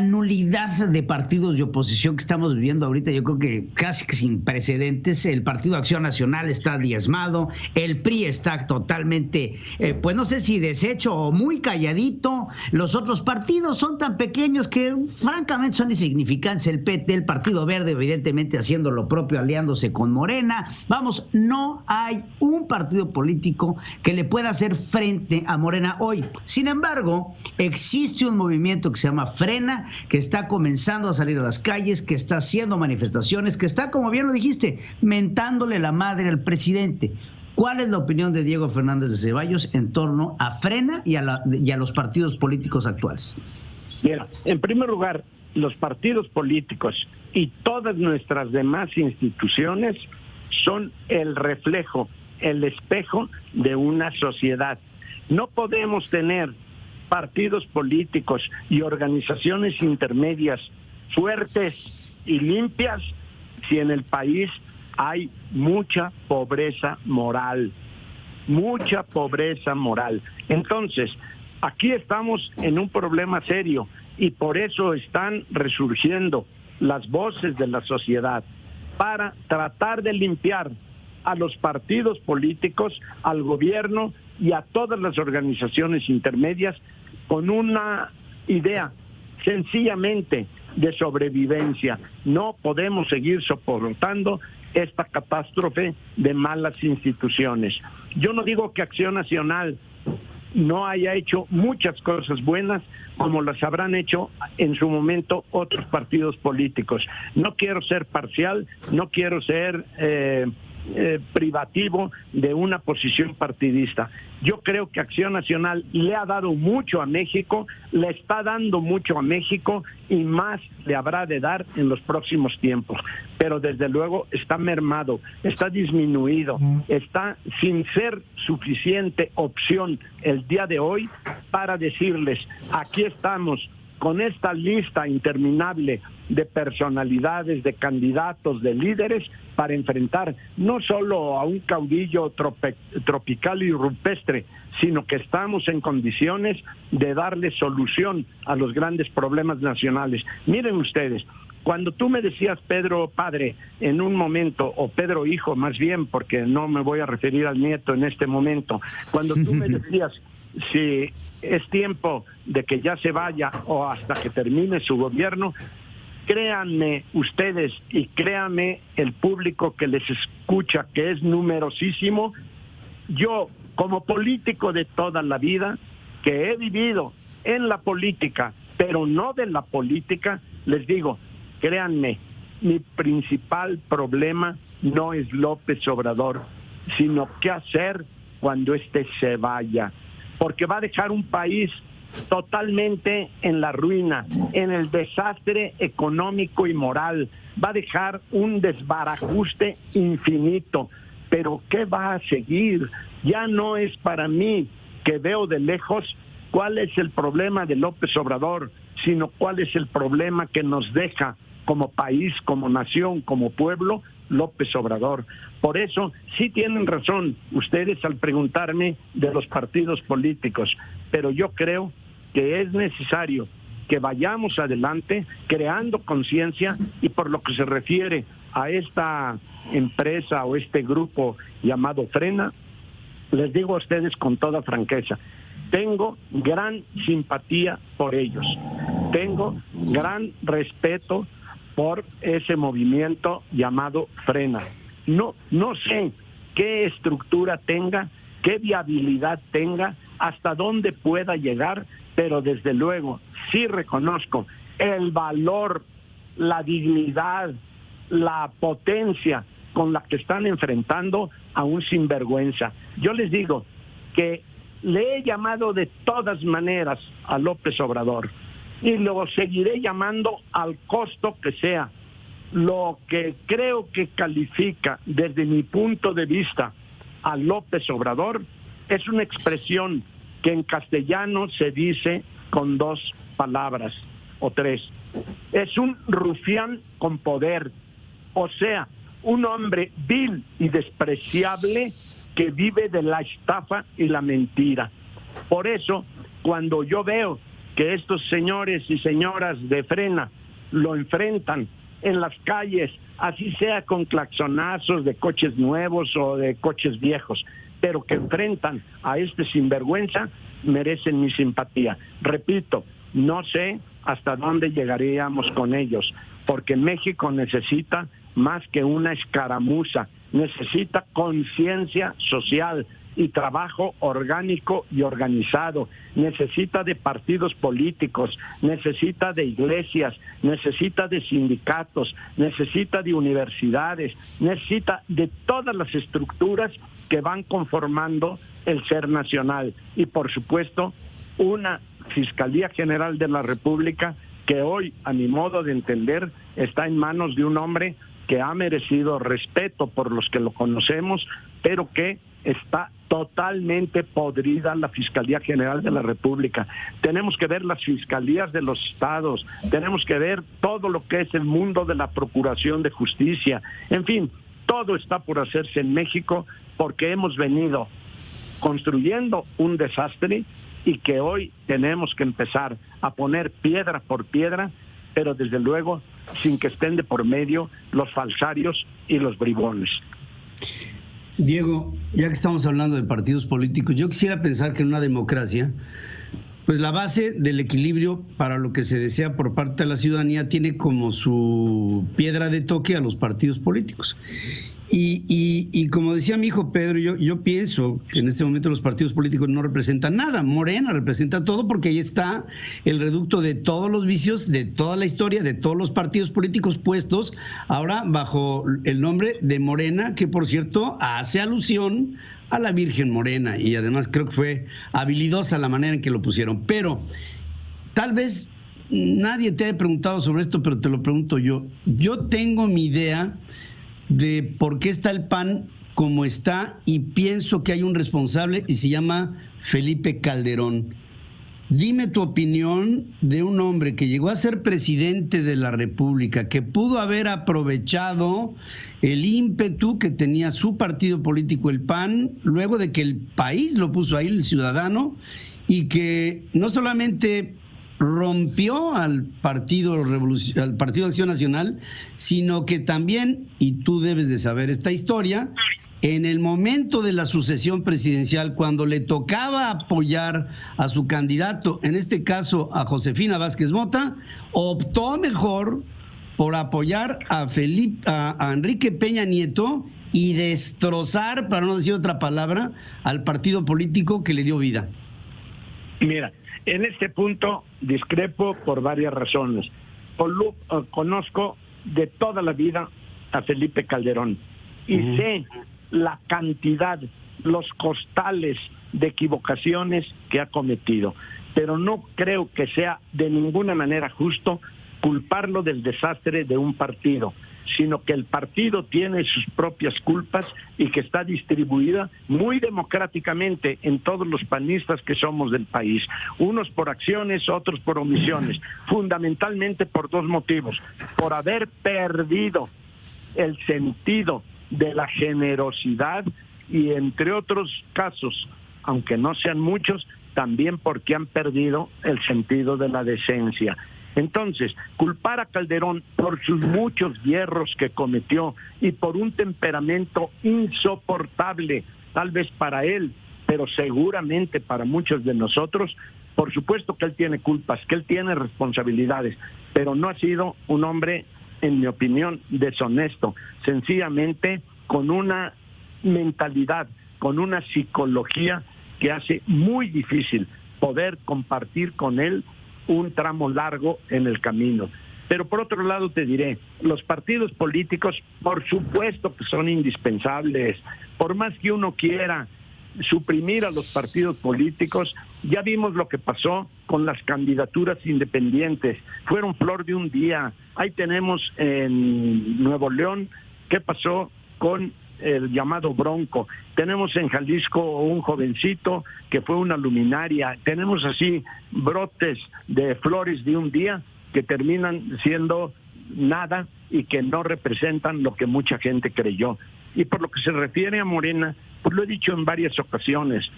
nulidad de partidos de oposición que estamos viviendo ahorita. Yo creo que casi que sin precedentes. El Partido Acción Nacional está diezmado, el PRI está totalmente, pues no sé si deshecho o muy calladito. Los otros partidos son tan pequeños que francamente son insignificantes. El PT, el Partido Verde, evidentemente haciendo lo propio, aliándose con Morena. Vamos, no hay un partido político que le pueda hacer frente a Morena hoy. Sin embargo, existe un movimiento que se llama Frena, que está comenzando a salir a las calles, que está haciendo manifestaciones, que está, como bien lo dijiste, mentándole la madre al presidente. ¿Cuál es la opinión de Diego Fernández de Ceballos en torno a Frena y a los partidos políticos actuales? Mira, en primer lugar, los partidos políticos y todas nuestras demás instituciones son el reflejo, el espejo de una sociedad. No podemos tener partidos políticos y organizaciones intermedias fuertes y limpias si en el país hay mucha pobreza moral. Entonces, aquí estamos en un problema serio y por eso están resurgiendo las voces de la sociedad para tratar de limpiar a los partidos políticos, al gobierno y a todas las organizaciones intermedias con una idea sencillamente de sobrevivencia. No podemos seguir soportando esta catástrofe de malas instituciones. Yo no digo que Acción Nacional no haya hecho muchas cosas buenas como las habrán hecho en su momento otros partidos políticos. No quiero ser parcial, no quiero ser privativo de una posición partidista. Yo creo que Acción Nacional le ha dado mucho a México, le está dando mucho a México y más le habrá de dar en los próximos tiempos. Pero desde luego está mermado, está disminuido, está sin ser suficiente opción el día de hoy para decirles, aquí estamos con esta lista interminable de personalidades, de candidatos, de líderes, para enfrentar no solo a un caudillo tropical y rupestre, sino que estamos en condiciones de darle solución a los grandes problemas nacionales. Miren ustedes, cuando tú me decías, Pedro padre, en un momento, o Pedro hijo más bien, porque no me voy a referir al nieto en este momento, cuando tú me decías si es tiempo de que ya se vaya o hasta que termine su gobierno, créanme ustedes y créanme el público que les escucha, que es numerosísimo. Yo, como político de toda la vida, que he vivido en la política, pero no de la política, les digo, créanme, mi principal problema no es López Obrador, sino qué hacer cuando éste se vaya, porque va a dejar un país totalmente en la ruina, en el desastre económico y moral, va a dejar un desbarajuste infinito. Pero ¿qué va a seguir? Ya no es para mí que veo de lejos cuál es el problema de López Obrador, sino cuál es el problema que nos deja como país, como nación, como pueblo, López Obrador. Por eso sí tienen razón ustedes al preguntarme de los partidos políticos, pero yo creo que es necesario que vayamos adelante creando conciencia, y por lo que se refiere a esta empresa o este grupo llamado Frena, les digo a ustedes con toda franqueza, tengo gran simpatía por ellos, tengo gran respeto por ese movimiento llamado Frena. No sé qué estructura tenga, qué viabilidad tenga, hasta dónde pueda llegar, pero desde luego sí reconozco el valor, la dignidad, la potencia con la que están enfrentando a un sinvergüenza. Yo les digo que le he llamado de todas maneras a López Obrador y lo seguiré llamando al costo que sea. Lo que creo que califica desde mi punto de vista a López Obrador es una expresión que en castellano se dice con 2 palabras o 3. Es un rufián con poder, o sea, un hombre vil y despreciable que vive de la estafa y la mentira. Por eso, cuando yo veo que estos señores y señoras de Frena lo enfrentan en las calles, así sea con claxonazos de coches nuevos o de coches viejos, pero que enfrentan a este sinvergüenza, merecen mi simpatía. Repito, no sé hasta dónde llegaríamos con ellos, porque México necesita más que una escaramuza, necesita conciencia social y trabajo orgánico y organizado, necesita de partidos políticos, necesita de iglesias, necesita de sindicatos, necesita de universidades, necesita de todas las estructuras que van conformando el ser nacional y, por supuesto, una Fiscalía General de la República que hoy, a mi modo de entender, está en manos de un hombre que ha merecido respeto por los que lo conocemos, pero que está totalmente podrida la Fiscalía General de la República. Tenemos que ver las fiscalías de los estados, tenemos que ver todo lo que es el mundo de la Procuración de Justicia. En fin, todo está por hacerse en México porque hemos venido construyendo un desastre y que hoy tenemos que empezar a poner piedra por piedra, pero desde luego sin que estén de por medio los falsarios y los bribones. Diego, ya que estamos hablando de partidos políticos, yo quisiera pensar que en una democracia, pues la base del equilibrio para lo que se desea por parte de la ciudadanía tiene como su piedra de toque a los partidos políticos. Y como decía mi hijo Pedro, yo pienso que en este momento los partidos políticos no representan nada. Morena representa todo porque ahí está el reducto de todos los vicios, de toda la historia, de todos los partidos políticos puestos ahora bajo el nombre de Morena, que por cierto hace alusión a la Virgen Morena y además creo que fue habilidosa la manera en que lo pusieron. Pero tal vez nadie te haya preguntado sobre esto, pero te lo pregunto yo. Yo tengo mi idea de por qué está el PAN como está y pienso que hay un responsable y se llama Felipe Calderón. Dime tu opinión de un hombre que llegó a ser presidente de la República, que pudo haber aprovechado el ímpetu que tenía su partido político, el PAN, luego de que el país lo puso ahí, el ciudadano, y que no solamente rompió al Partido de Acción Nacional, sino que también, y tú debes de saber esta historia, en el momento de la sucesión presidencial, cuando le tocaba apoyar a su candidato, en este caso a Josefina Vázquez Mota, optó mejor por apoyar a Enrique Peña Nieto y destrozar, para no decir otra palabra, al partido político que le dio vida. Mira, En este punto discrepo por varias razones. Conozco de toda la vida a Felipe Calderón y sé la cantidad, los costales de equivocaciones que ha cometido, pero no creo que sea de ninguna manera justo culparlo del desastre de un partido, sino que el partido tiene sus propias culpas y que está distribuida muy democráticamente en todos los panistas que somos del país, unos por acciones, otros por omisiones, fundamentalmente por dos motivos: por haber perdido el sentido de la generosidad y, entre otros casos, aunque no sean muchos, también porque han perdido el sentido de la decencia. Entonces, culpar a Calderón por sus muchos hierros que cometió y por un temperamento insoportable, tal vez para él, pero seguramente para muchos de nosotros, por supuesto que él tiene culpas, que él tiene responsabilidades, pero no ha sido un hombre, en mi opinión, deshonesto, sencillamente con una mentalidad, con una psicología que hace muy difícil poder compartir con él un tramo largo en el camino. Pero por otro lado te diré, los partidos políticos por supuesto que son indispensables, por más que uno quiera suprimir a los partidos políticos, ya vimos lo que pasó con las candidaturas independientes, fueron flor de un día. Ahí tenemos en Nuevo León qué pasó con el llamado Bronco, tenemos en Jalisco un jovencito que fue una luminaria, tenemos así brotes de flores de un día que terminan siendo nada y que no representan lo que mucha gente creyó. Y por lo que se refiere a Morena, pues lo he dicho en varias ocasiones,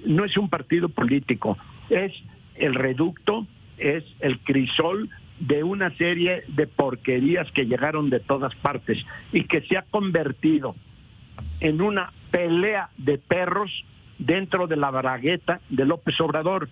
no es un partido político, es el reducto, es el crisol de una serie de porquerías que llegaron de todas partes y que se ha convertido en una pelea de perros dentro de la bragueta de López Obrador.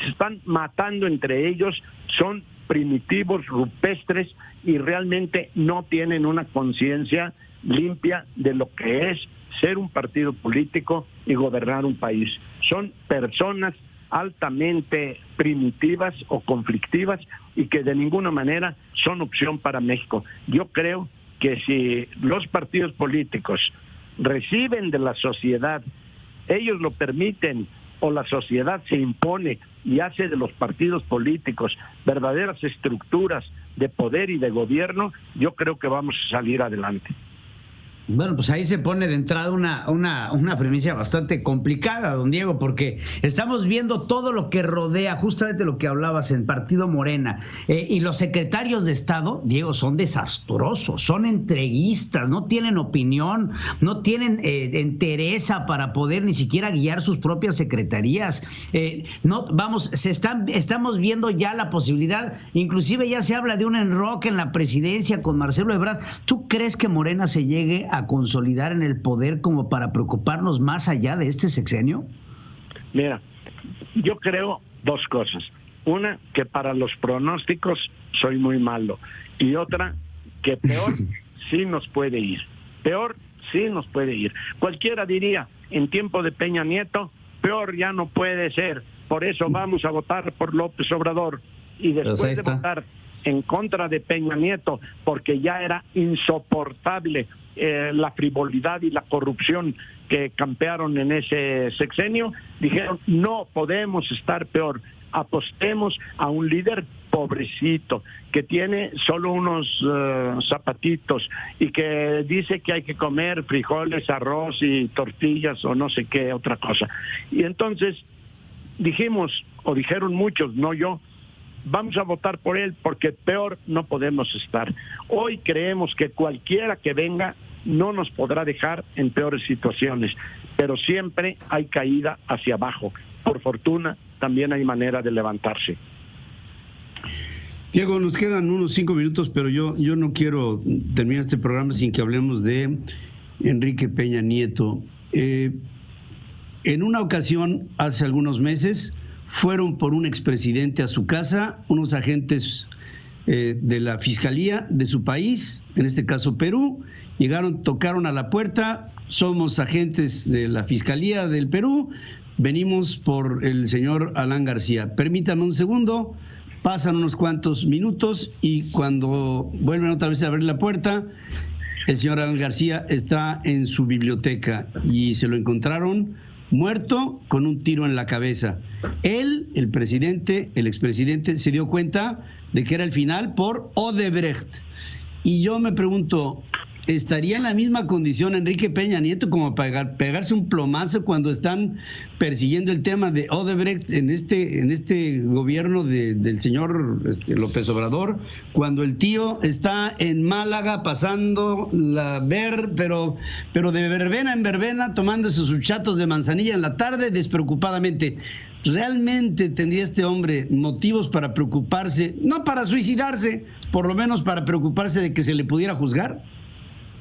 Se están matando entre ellos, son primitivos, rupestres y realmente no tienen una conciencia limpia de lo que es ser un partido político y gobernar un país. Son personas altamente primitivas o conflictivas y que de ninguna manera son opción para México. Yo creo que si los partidos políticos reciben de la sociedad, ellos lo permiten o la sociedad se impone y hace de los partidos políticos verdaderas estructuras de poder y de gobierno, yo creo que vamos a salir adelante. Bueno, pues ahí se pone de entrada una premisa bastante complicada, don Diego, porque estamos viendo todo lo que rodea, justamente lo que hablabas en Partido Morena, y los secretarios de Estado, Diego, son desastrosos, son entreguistas, no tienen opinión, no tienen entereza para poder ni siquiera guiar sus propias secretarías. Estamos viendo ya la posibilidad, inclusive ya se habla de un enroque en la presidencia con Marcelo Ebrard. ¿Tú crees que Morena se llegue a consolidar en el poder como para preocuparnos más allá de este sexenio? Mira, yo creo dos cosas. Una, que para los pronósticos soy muy malo. Y otra, que peor sí nos puede ir. Peor sí nos puede ir. Cualquiera diría, en tiempo de Peña Nieto, peor ya no puede ser. Por eso vamos a votar por López Obrador. Y después de votar en contra de Peña Nieto, porque ya era insoportable la frivolidad y la corrupción que campearon en ese sexenio, dijeron, no podemos estar peor, apostemos a un líder pobrecito, que tiene solo unos zapatitos y que dice que hay que comer frijoles, arroz y tortillas o no sé qué otra cosa. Y entonces dijimos, o dijeron muchos, no yo, vamos a votar por él porque peor no podemos estar. Hoy creemos que cualquiera que venga no nos podrá dejar en peores situaciones, pero siempre hay caída hacia abajo. Por fortuna, también hay manera de levantarse. Diego, nos quedan unos 5 minutos, pero yo no quiero terminar este programa sin que hablemos de Enrique Peña Nieto. En una ocasión, hace algunos meses, fueron por un expresidente a su casa, unos agentes de la Fiscalía de su país, en este caso Perú, llegaron, tocaron a la puerta, somos agentes de la Fiscalía del Perú, venimos por el señor Alan García. Permítame un segundo, pasan unos cuantos minutos y cuando vuelven otra vez a abrir la puerta, el señor Alan García está en su biblioteca y se lo encontraron muerto con un tiro en la cabeza. Él, el presidente, el expresidente, se dio cuenta de que era el final por Odebrecht. Y yo me pregunto, ¿estaría en la misma condición Enrique Peña Nieto como para pegarse un plomazo cuando están persiguiendo el tema de Odebrecht en este gobierno del señor López Obrador, cuando el tío está en Málaga pasando pero de verbena en verbena, tomándose sus chatos de manzanilla en la tarde despreocupadamente? ¿Realmente tendría este hombre motivos para preocuparse, no para suicidarse, por lo menos para preocuparse de que se le pudiera juzgar?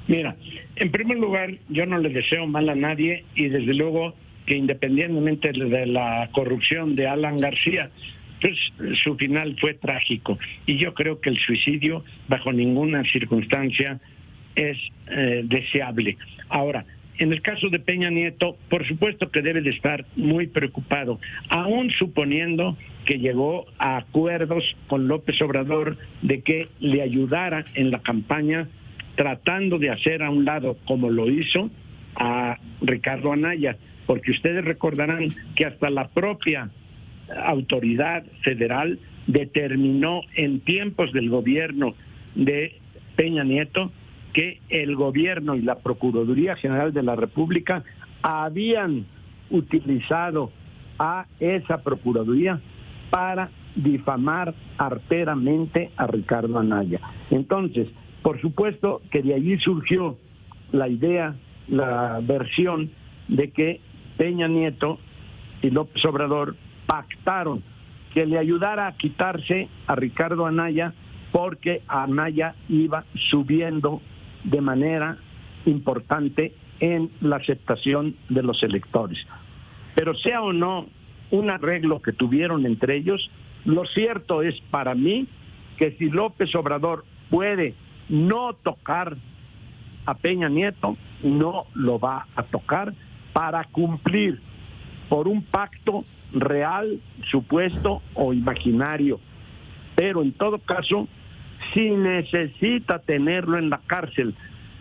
Mira, en primer lugar, yo no le deseo mal a nadie y desde luego que independientemente de la corrupción de Alan García, pues su final fue trágico. Y yo creo que el suicidio bajo ninguna circunstancia es deseable. Ahora, en el caso de Peña Nieto, por supuesto que debe de estar muy preocupado, aún suponiendo que llegó a acuerdos con López Obrador de que le ayudara en la campaña, tratando de hacer a un lado, como lo hizo, a Ricardo Anaya, porque ustedes recordarán que hasta la propia autoridad federal determinó en tiempos del gobierno de Peña Nieto que el gobierno y la Procuraduría General de la República habían utilizado a esa Procuraduría para difamar arteramente a Ricardo Anaya. Entonces, por supuesto que de allí surgió la idea, la versión de que Peña Nieto y López Obrador pactaron que le ayudara a quitarse a Ricardo Anaya porque Anaya iba subiendo de manera importante en la aceptación de los electores. Pero sea o no un arreglo que tuvieron entre ellos, lo cierto es para mí que si López Obrador puede no tocar a Peña Nieto, no lo va a tocar para cumplir por un pacto real, supuesto o imaginario. Pero en todo caso, si necesita tenerlo en la cárcel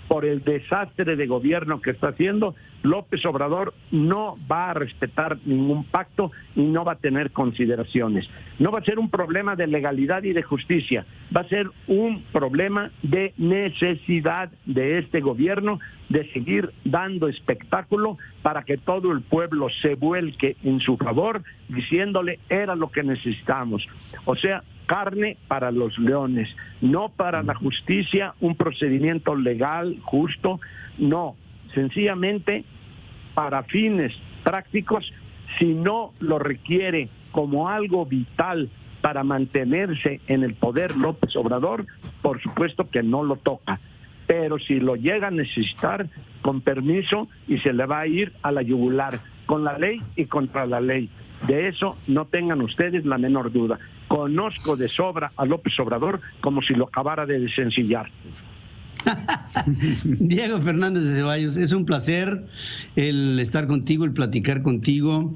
por el desastre de gobierno que está haciendo, López Obrador no va a respetar ningún pacto y no va a tener consideraciones. No va a ser un problema de legalidad y de justicia, va a ser un problema de necesidad de este gobierno de seguir dando espectáculo para que todo el pueblo se vuelque en su favor, diciéndole era lo que necesitamos. O sea, carne para los leones, no para la justicia, un procedimiento legal, justo, no, sencillamente para fines prácticos, si no lo requiere como algo vital para mantenerse en el poder López Obrador, por supuesto que no lo toca, pero si lo llega a necesitar, con permiso, y se le va a ir a la yugular, con la ley y contra la ley. De eso no tengan ustedes la menor duda. Conozco de sobra a López Obrador como si lo acabara de desencillar. Diego Fernández de Ceballos, es un placer el estar contigo, el platicar contigo.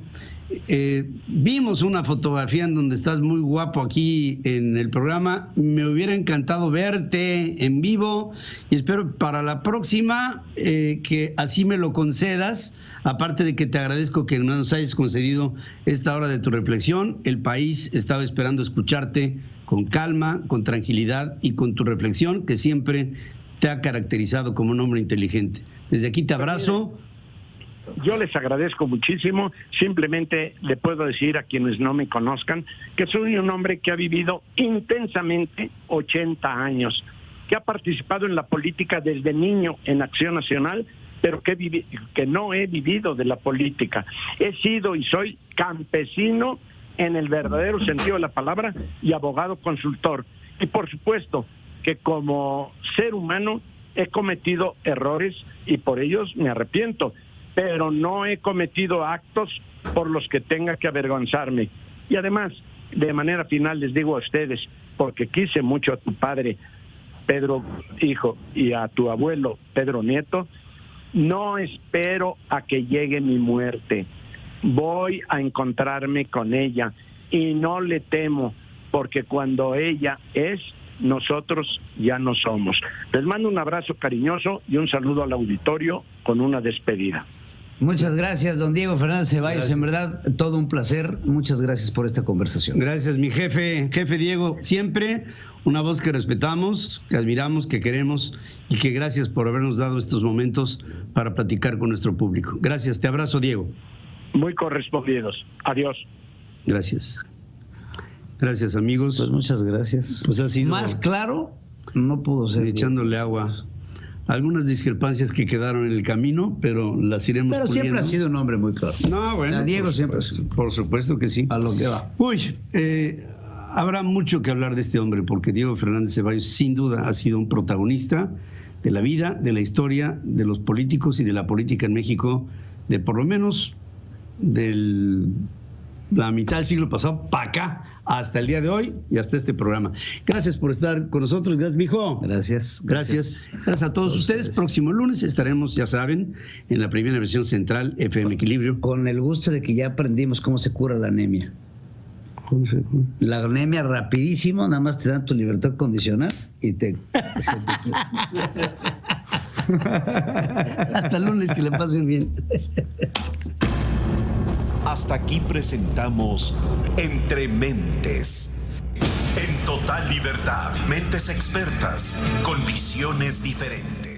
Vimos una fotografía en donde estás muy guapo aquí en el programa. Me hubiera encantado verte en vivo y espero para la próxima que así me lo concedas. Aparte de que te agradezco que nos hayas concedido esta hora de tu reflexión. El país estaba esperando escucharte con calma, con tranquilidad y con tu reflexión que siempre te ha caracterizado como un hombre inteligente. Desde aquí te abrazo. Yo les agradezco muchísimo. Simplemente le puedo decir a quienes no me conozcan que soy un hombre que ha vivido intensamente 80 años, que ha participado en la política desde niño en Acción Nacional, pero que no he vivido de la política. He sido y soy campesino en el verdadero sentido de la palabra y abogado consultor. Y por supuesto que como ser humano he cometido errores y por ellos me arrepiento, pero no he cometido actos por los que tenga que avergonzarme. Y además, de manera final les digo a ustedes, porque quise mucho a tu padre, Pedro hijo, y a tu abuelo, Pedro nieto, no espero a que llegue mi muerte. voy a encontrarme con ella y no le temo, porque cuando ella es, nosotros ya no somos. Les mando un abrazo cariñoso y un saludo al auditorio con una despedida. Muchas gracias, don Diego Fernández Ceballos. Gracias. En verdad, todo un placer. Muchas gracias por esta conversación. Gracias, mi jefe Diego. Siempre una voz que respetamos, que admiramos, que queremos y que gracias por habernos dado estos momentos para platicar con nuestro público. Gracias, te abrazo, Diego. Muy correspondidos. Adiós. Gracias. Gracias, amigos. Pues muchas gracias. Pues ha sido más claro, no pudo ser. Echándole agua. Algunas discrepancias que quedaron en el camino, pero las iremos puliendo. Pero siempre ha sido un hombre muy claro. No, bueno. Diego siempre ha sido. Por supuesto que sí. A lo que va. Uy, habrá mucho que hablar de este hombre, porque Diego Fernández Ceballos sin duda ha sido un protagonista de la vida, de la historia, de los políticos y de la política en México, de por lo menos la mitad del siglo pasado para acá, hasta el día de hoy y hasta este programa. Gracias por estar con nosotros. Gracias, mijo. Gracias. Gracias a todos ustedes. Próximo lunes estaremos, ya saben, en la primera versión central FM Equilibrio. Con el gusto de que ya aprendimos cómo se cura la anemia. ¿Cómo se cura? La anemia rapidísimo, nada más te dan tu libertad condicional y te... Hasta el lunes, que le pasen bien. Hasta aquí presentamos Entre Mentes. En total libertad, mentes expertas con visiones diferentes.